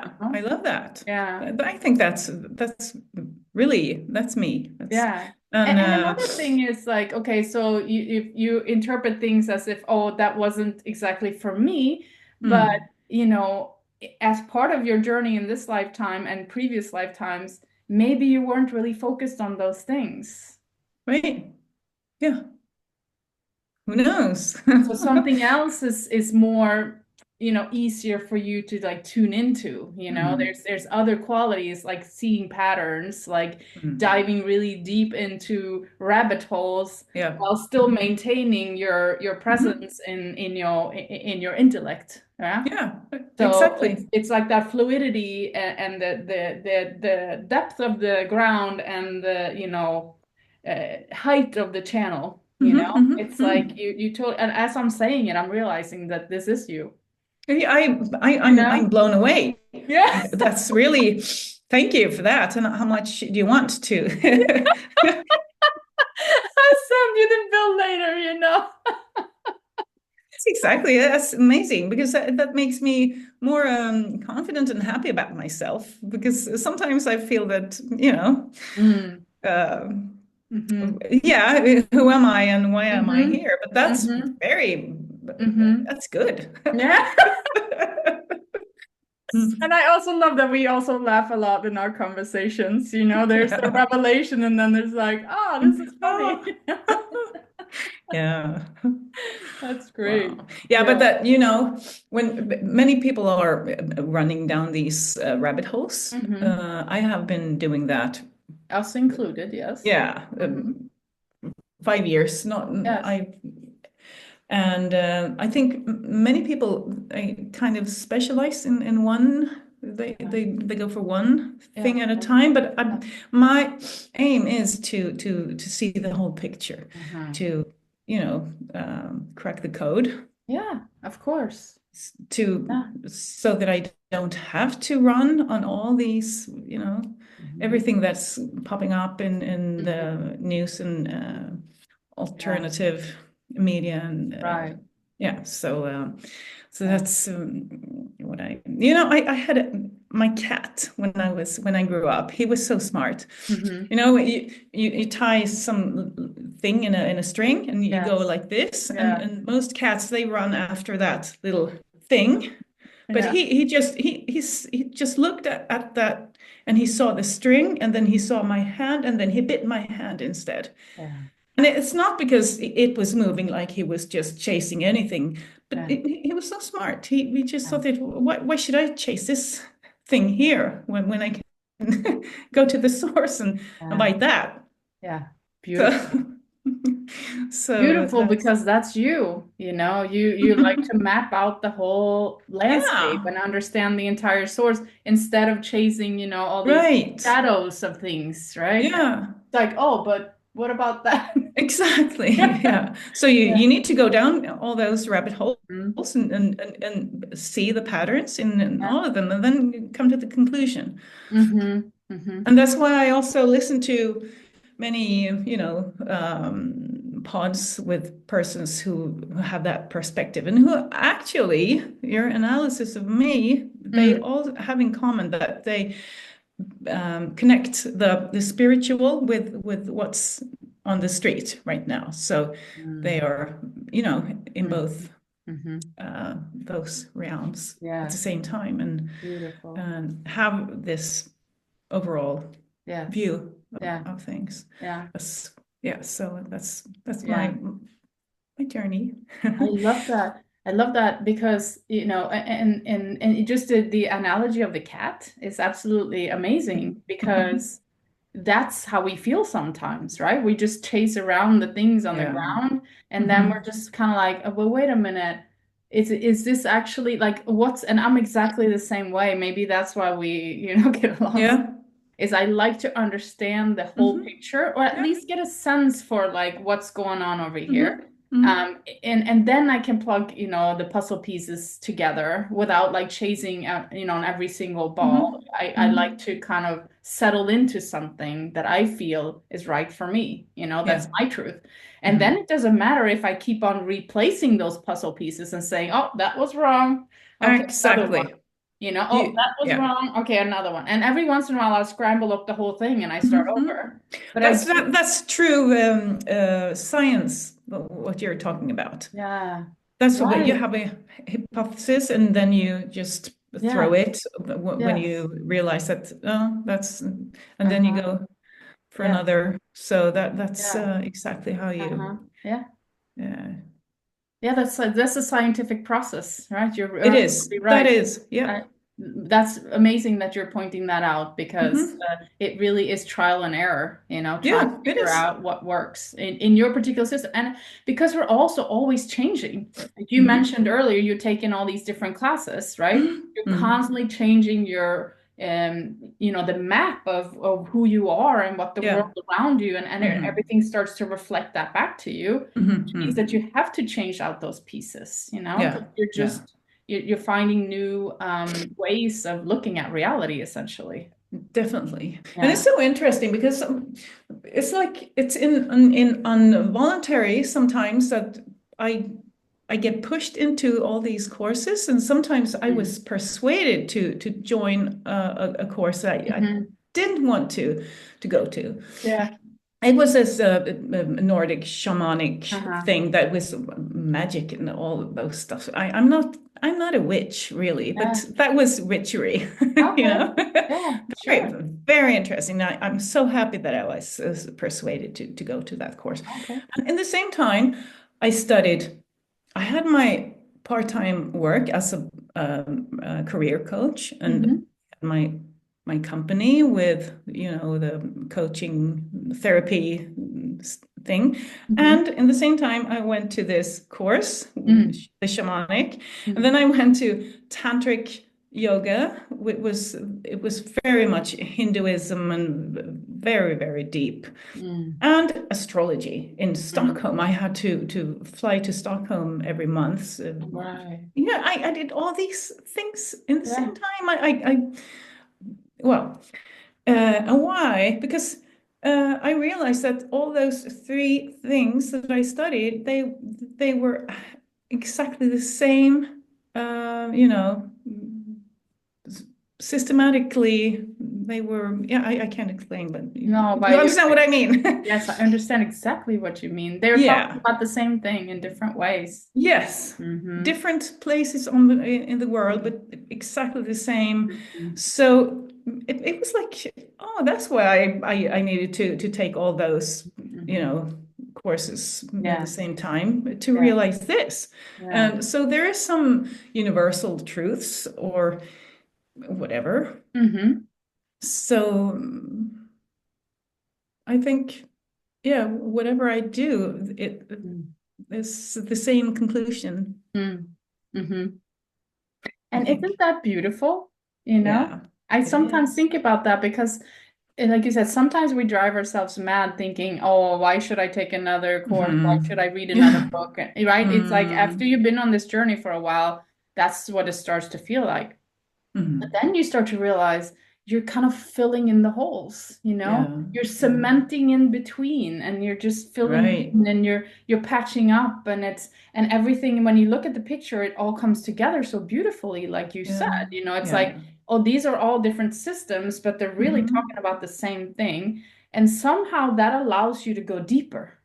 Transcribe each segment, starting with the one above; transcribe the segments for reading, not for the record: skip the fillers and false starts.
Yeah, I love that. Yeah. I think that's really that's me. That's Yeah. and And another thing is like, okay, so if you interpret things as if, oh, that wasn't exactly for me, but mm, you know, as part of your journey in this lifetime and previous lifetimes, maybe you weren't really focused on those things. right. Yeah. Who knows? So something else is more, you know, easier for you to like tune into, you know. Mm, There's other qualities like seeing patterns, like mm. diving really deep into rabbit holes Yeah. while still maintaining your Mhm. presence in your intellect. Yeah. Yeah, So exactly. it's like that fluidity and the depth of the ground and the, you know, height of the channel, you Hmm, know? hmm, It's like hmm. you told, and as I'm saying it, I'm realizing that this is you, Yeah, you I'm know? blown away. Yeah. That's really, thank you for that. And how much do you want to? I'll send you the bill later, you know? Exactly. That's amazing because that makes me more confident and happy about myself. Because sometimes I feel that, Mm. uh, Mm-hmm. yeah, who am I and why am I Mm-hmm. here? But that's Mm-hmm. very, Mm-hmm. that's good. Yeah. And I also love that we also laugh a lot in our conversations. You know, there's the Yeah. revelation, and then there's like, oh, this is funny. Oh, yeah. That's great. Wow. Yeah, but Yeah. that, when many people are running down these rabbit holes, Mm-hmm. I have been doing that. Us included, yes. Yeah, Mm-hmm. 5 years. Not Yes. and I think many people kind of specialize in one. Yeah. They go for one Yeah. thing at a time. But Yeah. my aim is to see the whole picture, Uh-huh. to crack the code Yeah, of course. to Yeah. so that I don't have to run on all these, Mm-hmm. everything that's popping up in Mm-hmm. the news and Yeah. alternative media and Right. yeah. So Yeah. that's what I had my cat when I grew up. He was so smart. Mm-hmm. You tie some thing in a string and you go Yes. like this, and Yeah. and most cats they run after that little thing. But Yeah. he just looked at that, and he saw the string, and then he saw my hand, and then he bit my hand instead. Yeah. And it's not because it was moving like he was just chasing anything, but Yeah. he was so smart. He just Yeah. thought that why should I chase this thing here when I can go to the source and Yeah. bite that? Yeah. So Beautiful. so Beautiful that's because that's you, you know, you like to map out the whole landscape yeah, and understand the entire source instead of chasing, you know, all these right. shadows of things, right? Yeah. It's like, oh, but what about that? Exactly. Yeah. Yeah. So you Yeah. you need to go down all those rabbit holes Mhm. and see the patterns in Yeah. all of them and then come to the conclusion. Mm-hmm. Mm-hmm. And that's why I also listen to many, pods with persons who have that perspective and who actually, your analysis of me, they Mm. all have in common that they connect the spiritual with what's on the street right now. So they Mm. are, in Mm-hmm. both Mm-hmm. those realms at the Yes. same time Beautiful. and have this overall Yes. view Yeah. of things. Yeah. Yeah, so that's Yeah. my journey. I love that. I love that because, you know, and it just the analogy of the cat is absolutely amazing because that's how we feel sometimes, right? We just chase around the things on the Yeah. ground and then we're Hmm. just kind of like, oh, well, wait a minute. Is this actually like what's, and I'm exactly the same way. Maybe that's why we, you know, get along. Yeah. Is I like to understand the whole Hmm. picture or at Yeah. least get a sense for like what's going on over here. Hmm. Hmm. And then I can plug, you know, the puzzle pieces together without like chasing, you know, on every single ball. Hmm. I like Hmm. to kind of settle into something that I feel is right for me. You know, that's Yeah. my truth. And then Hmm. it doesn't matter if I keep on replacing those puzzle pieces and saying, oh, that was wrong. Okay, another one. Exactly. You know, oh, You, that was yeah. wrong. Okay, another one. And every once in a while, I'll scramble up the whole thing and I start Mhm. over. But I do, That's true science, what you're talking about. yeah, That's what you right. have a hypothesis, and then you just throw Yeah, it when yes. you realize that, oh, that's, and then you Uh-huh. go for Yes. another. So that's Yeah. exactly how you, Uh-huh. Yeah. uh, Yeah, that's a scientific process, right? You're it is. absolutely That right. is, yeah. I, that's amazing that you're pointing that out because Hmm. it really is trial and error, trying to Yeah, it figure is. out what works in your particular system. And because we're also always changing. Like you Hmm. mentioned earlier, you're taking all these different classes, right? You're Hmm. constantly changing your the map of who you are and what the world Yeah. around you and Hmm. everything starts to reflect that back to you, means that Hmm. you have to change out those pieces, Yeah, because you're yeah, just you're finding new ways of looking at reality, essentially. definitely. And it's Yeah. so interesting because it's like it's in involuntary sometimes that I I get pushed into all these courses, and sometimes I Mm. was persuaded to join a course that I Hmm. didn't want to go to. Yeah. It was this Nordic shamanic Uh-huh. thing that was magic and all of those stuff. I'm not a witch really, Yeah. but that was witchery, you Okay. know. Yeah, Very, sure. very interesting. I'm so happy that I was persuaded to go to that course. Okay. And in the same time, I studied. I had my part-time work as a career coach and Hmm. my my company with, the coaching therapy thing. Hmm. And in the same time, I went to this course, Mm. the shamanic, and Mm. then I went to tantric yoga. It was very much Hinduism and very, very deep. Mm. And astrology in Mm. Stockholm. I had to fly to Stockholm every month. Right. Yeah, I did all these things in the Yeah. same time. Well, and why? Because I realized that all those three things that I studied, they were exactly the same, systematically. They were, yeah, I can't explain, but No, you but understand what I mean. yes, I understand exactly what you mean. They're talking Yeah. about the same thing in different ways. Yes, Mm-hmm. different places in the world, but exactly the same. Mm-hmm. So it was like, oh, that's why I needed to take all those, Mm-hmm. courses in the Yeah. same time to Yeah. realize this. Yeah. And so there is some universal truths or whatever. Mm-hmm. So I think, yeah, whatever I do, it is the same conclusion. Mm-hmm. Mm-hmm. I And isn't think. that beautiful? You know, Yeah, I it sometimes is. think about that because, like you said, sometimes we drive ourselves mad thinking, oh, why should I take another course? Why should Hmm. I read another Yeah. book? Right? It's like after Mm. you've been on this journey for a while, that's what it starts to feel like. But Mm. then you start to realize you're kind of filling in the holes, Yeah. You're Yeah. cementing in between and you're just filling Right. in and you're patching up and everything. And when you look at the picture, it all comes together so beautifully, like you said, Yeah. it's like, Yeah. oh, these are all different systems, but they're really Hmm. talking about the same thing. And somehow that allows you to go deeper,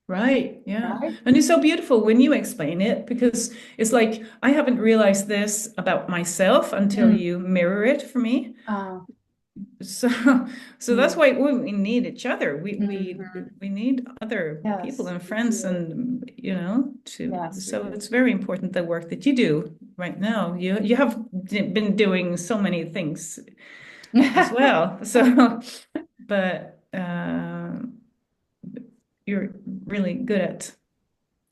Right. Yeah. right? And it's so beautiful when you explain it because it's like I haven't realized this about myself until Mm. you mirror it for me. Uh, So, so that's mm, why we need each other. mhm. We need other people Yes, and we friends, do. and to. Yes, we So do. it's very important the work that you do right now. You have been doing so many things as well. So, but you're really good at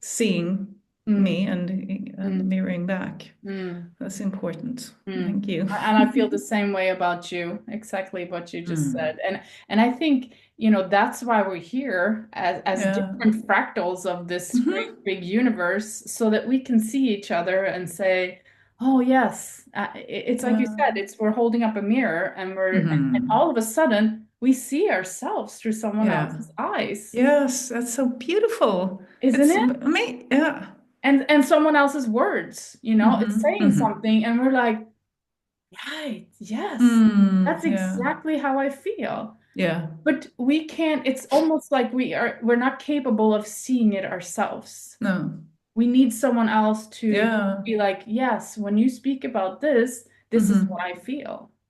seeing Mm, me and mm, mirroring back. mm. That's important. Mm. Thank you. And I feel the same way about you, exactly what you just Mm. said. And I think, that's why we're here as Yeah. different fractals of this great Hmm. big universe, so that we can see each other and say, oh yes, it's like you Yeah. said, it's we're holding up a mirror and and Hmm. all of a sudden we see ourselves through someone Yeah. else's eyes, Yes, that's so beautiful. isn't It's it? amazing. Yeah. And someone else's words, it's Hmm. saying Hmm. something and we're like, Right. Yes. Mm, That's yeah. exactly how I feel. Yeah. But we can't, it's almost like we're not capable of seeing it ourselves. No. We need someone else to Yeah. be like, yes, when you speak about this, this is what Hmm. I feel.